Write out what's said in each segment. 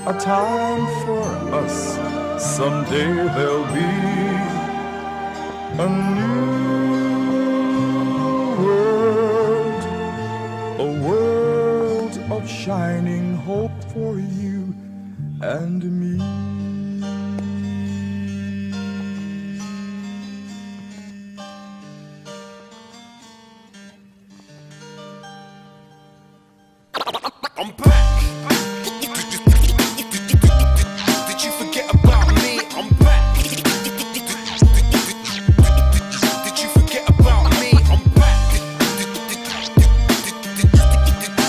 a time for us. Someday there'll be a new world, a world of shining hope for you and me. I'm back. Did you forget about me? I'm back. Did you forget about me? I'm back.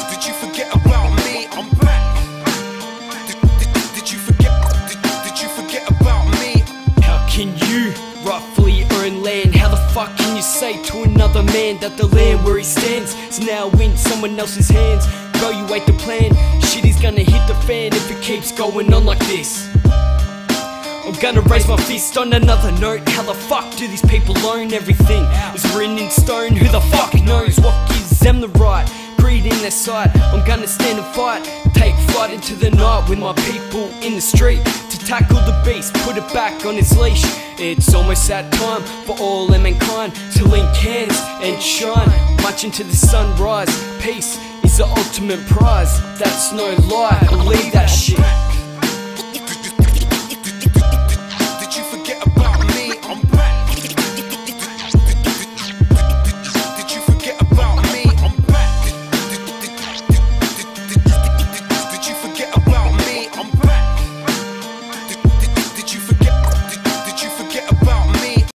Did you forget about me? I'm back. Did you forget about me? How can you rightfully own land? How the fuck can you say to another man that the land where he stands is now in someone else's hands? Evaluate the plan, shit is gonna hit the fan if it keeps going on like this. I'm gonna raise my fist on another note. How the fuck do these people own everything? It's written in stone, who the fuck knows what gives them the right? Greed in their sight, I'm gonna stand and fight. Take flight into the night with my people in the street to tackle the beast, put it back on its leash. It's almost that time for all mankind to link hands and shine much into the sunrise. Peace is the ultimate prize, that's no lie, believe that shit.